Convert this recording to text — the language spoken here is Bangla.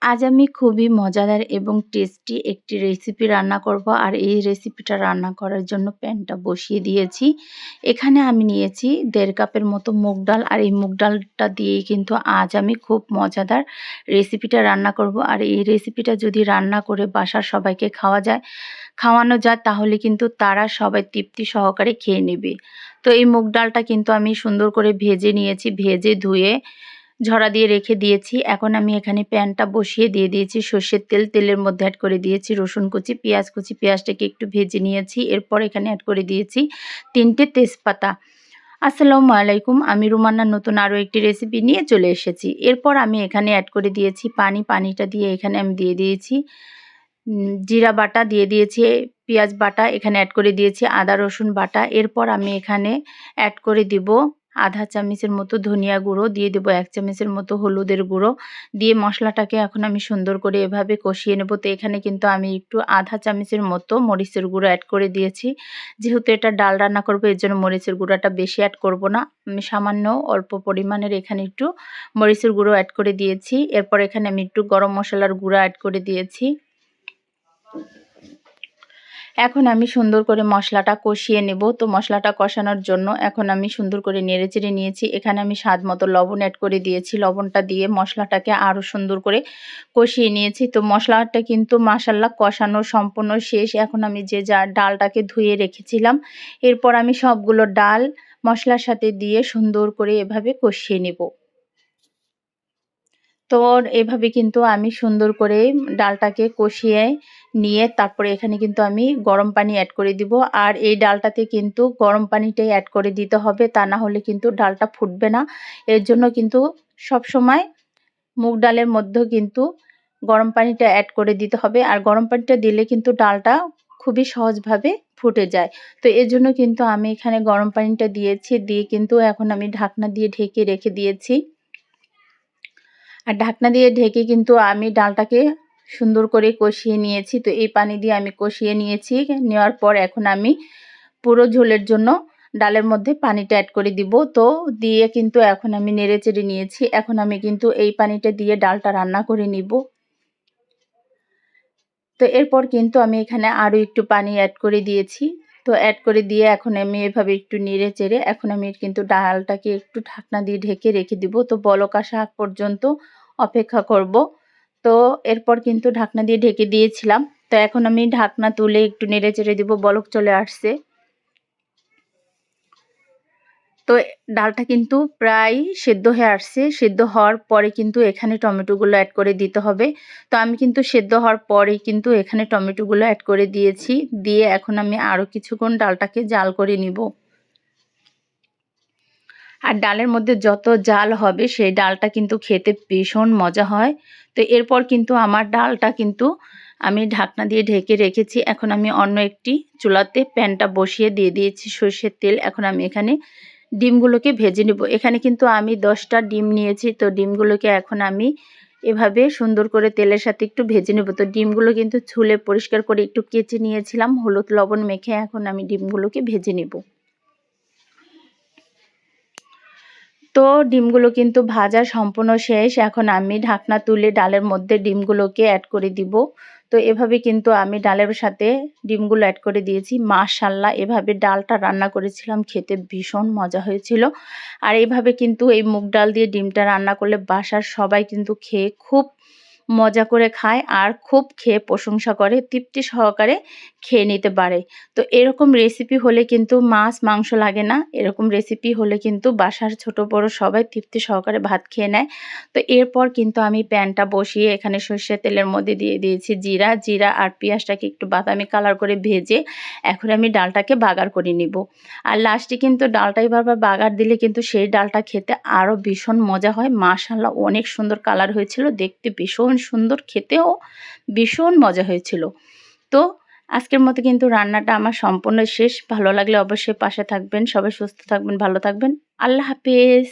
আজ আমি খুবই মজাদার এবং টেস্টি একটি রেসিপি রান্না করব। আর এই রেসিপিটা রান্না করার জন্য প্যানটা বসিয়ে দিয়েছি। এখানে আমি নিয়েছি 1.5 কাপের মতো মুগ ডাল। আর এই মুগ ডালটা দিয়েই কিন্তু আজ আমি খুব মজাদার রেসিপিটা রান্না করব। আর এই রেসিপিটা যদি রান্না করে বাসার সবাইকে খাওয়ানো যায় তাহলে কিন্তু তারা সবাই তৃপ্তি সহকারে খেয়ে নেবে। তো এই মুগ ডালটা কিন্তু আমি সুন্দর করে ভেজে নিয়েছি, ভেজে ধুয়ে ঝরা দিয়ে রেখে দিয়েছি। এখন আমি এখানে প্যানটা বসিয়ে দিয়ে দিয়েছি সর্ষের তেল। তেলের মধ্যে অ্যাড করে দিয়েছি রসুন কুচি, পেঁয়াজ কুচি। পেঁয়াজটাকে একটু ভেজে নিয়েছি। এরপর এখানে অ্যাড করে দিয়েছি 3টে তেজপাতা। আসসালামু আলাইকুম, আমি রুমান্নার নতুন আরও একটি রেসিপি নিয়ে চলে এসেছি। এরপর আমি এখানে অ্যাড করে দিয়েছি পানি। পানিটা দিয়ে এখানে আমি দিয়ে দিয়েছি জিরা বাটা, দিয়ে দিয়েছি পেঁয়াজ বাটা, এখানে অ্যাড করে দিয়েছি আদা রসুন বাটা। এরপর আমি এখানে অ্যাড করে দিব আধা চামচের মতো ধনিয়া গুঁড়ো, দিয়ে দেবো 1 চামচের মতো হলুদের গুঁড়ো। দিয়ে মশলাটাকে এখন আমি সুন্দর করে এভাবে কষিয়ে নেব। তো এখানে কিন্তু আমি একটু আধা চামচের মতো মরিচের গুঁড়ো অ্যাড করে দিয়েছি। যেহেতু এটা ডাল রান্না করবো এর জন্য মরিচের গুঁড়োটা বেশি অ্যাড করব না, আমি সামান্য অল্প পরিমাণের এখানে একটু মরিচের গুঁড়ো অ্যাড করে দিয়েছি। এরপর এখানে আমি একটু গরম মশলার গুঁড়ো অ্যাড করে দিয়েছি। এখন আমি সুন্দর করে মশলাটা কষিয়ে নেব। তো মশলাটা কষানোর জন্য এখন আমি সুন্দর করে নেড়েচেড়ে নিয়েছি। এখানে আমি স্বাদ মতো লবণ অ্যাড করে দিয়েছি। লবণটা দিয়ে মশলাটাকে আরও সুন্দর করে কষিয়ে নিয়েছি। তো মশলাটা কিন্তু মাশাআল্লাহ কষানো সম্পূর্ণ শেষ। এখন আমি যে ডালটাকে ধুয়ে রেখেছিলাম, এরপর আমি সবগুলো ডাল মশলার সাথে দিয়ে সুন্দর করে এভাবে কষিয়ে নেব। তো এভাবে কিন্তু আমি সুন্দর করে ডালটাকে কষিয়ে নিয়ে তারপরে এখানে কিন্তু আমি গরম পানি অ্যাড করে দিব। আর এই ডালটাতে কিন্তু গরম পানিটাই অ্যাড করে দিতে হবে, তা না হলে কিন্তু ডালটা ফুটবে না। এর জন্য কিন্তু সব সময় মুগ ডালের মধ্যেও কিন্তু গরম পানিটা অ্যাড করে দিতে হবে। আর গরম পানিটা দিলে কিন্তু ডালটা খুবই সহজভাবে ফুটে যায়। তো এর জন্য কিন্তু আমি এখানে গরম পানিটা দিয়েছি, দিয়ে কিন্তু এখন আমি ঢাকনা দিয়ে ঢেকে রেখে দিয়েছি। আর ঢাকনা দিয়ে ঢেকে কিন্তু আমি ডালটাকে সুন্দর করে কষিয়ে নিয়েছি। তো এই পানি দিয়ে আমি কষিয়ে নিয়েছি। নেওয়ার পর এখন আমি পুরো ঝোলের জন্য ডালের মধ্যে পানিটা অ্যাড করে দিব। তো দিয়ে কিন্তু এখন আমি নেড়েচেড়ে নিয়েছি। এখন আমি কিন্তু এই পানিটা দিয়ে ডালটা রান্না করে নিব। তো এরপর কিন্তু আমি এখানে আরও একটু পানি অ্যাড করে দিয়েছি। তো অ্যাড করে দিয়ে এখন আমি এভাবে একটু নেড়েচেড়ে এখন আমি কিন্তু ডালটাকে একটু ঢাকনা দিয়ে ঢেকে রেখে দিব। তো বলক আসা আগ পর্যন্ত অপেক্ষা করব। তো এরপর কিন্তু ঢাকনা দিয়ে ঢেকে দিয়েছিলাম। তো এখন আমি ঢাকনা তুলে একটু নেড়েচেড়ে দিব। বলক চলে আসছে। তো ডালটা কিন্তু প্রায় সেদ্ধ হয়ে আসছে। সেদ্ধ হওয়ার পরে কিন্তু এখানে টমেটোগুলো অ্যাড করে দিতে হবে। তো আমি কিন্তু সেদ্ধ হওয়ার পরেই কিন্তু এখানে টমেটোগুলো অ্যাড করে দিয়েছি। দিয়ে এখন আমি আরও কিছুক্ষণ ডালটাকে জাল করে নিব। আর ডালের মধ্যে যত জাল হবে সেই ডালটা কিন্তু খেতে ভীষণ মজা হয়। তো এরপর কিন্তু আমার ডালটা কিন্তু আমি ঢাকনা দিয়ে ঢেকে রেখেছি। এখন আমি অন্য একটি চুলাতে প্যানটা বসিয়ে দিয়ে দিয়েছি সরষের তেল। এখন আমি এখানে ডিমগুলোকে ভেজে নেব। এখানে কিন্তু আমি 10টা ডিম নিয়েছি। তো ডিমগুলোকে এখন আমি এভাবে সুন্দর করে তেলের সাথে একটু ভেজে নেব। তো ডিমগুলো কিন্তু ছুলে পরিষ্কার করে একটু কেচে নিয়েছিলাম হলুদ লবণ মেখে। এখন আমি ডিমগুলোকে ভেজে নেব। তো ডিমগুলো কিন্তু ভাজা সম্পূর্ণ শেষ। এখন আমি ঢাকনা তুলে ডালের মধ্যে ডিমগুলোকে অ্যাড করে দিব। তো এভাবে কিন্তু আমি ডালের সাথে ডিমগুলো অ্যাড করে দিয়েছি। মাশাআল্লাহ এভাবে ডালটা রান্না করেছিলাম, খেতে ভীষণ মজা হয়েছিল। আর এইভাবে কিন্তু এই মুগ ডাল দিয়ে ডিমটা রান্না করলে বাসার সবাই কিন্তু খেয়ে খুব মজা করে খায় আর খুব খেয়ে প্রশংসা করে, তৃপ্তি সহকারে খেয়ে নিতে পারে। তো এরকম রেসিপি হলে কিন্তু মাছ মাংস লাগে না। এরকম রেসিপি হলে কিন্তু বাসার ছোট বড় সবাই তৃপ্তি সহকারে ভাত খেয়ে নেয়। তো এরপর কিন্তু আমি প্যানটা বসিয়ে এখানে সর্ষের তেলের মধ্যে দিয়ে দিয়েছি জিরা আর পেঁয়াজটাকে একটু বাদামি কালার করে ভেজে এখন আমি ডালটাকে বাগার করে নিব। আর লাস্টে কিন্তু ডালটা এভাবে বাগার দিলে কিন্তু সেই ডালটা খেতে আরও ভীষণ মজা হয়। মাশাআল্লাহ অনেক সুন্দর কালার হয়েছিল, দেখতে ভীষণ সুন্দর, খেতেও ভীষণ মজা হয়েছিল। তো আজকের মতো কিন্তু রান্নাটা আমার সম্পূর্ণ শেষ। ভালো লাগলে অবশ্যই পাশে থাকবেন। সবাই সুস্থ থাকবেন, ভালো থাকবেন। আল্লাহ হাফেজ।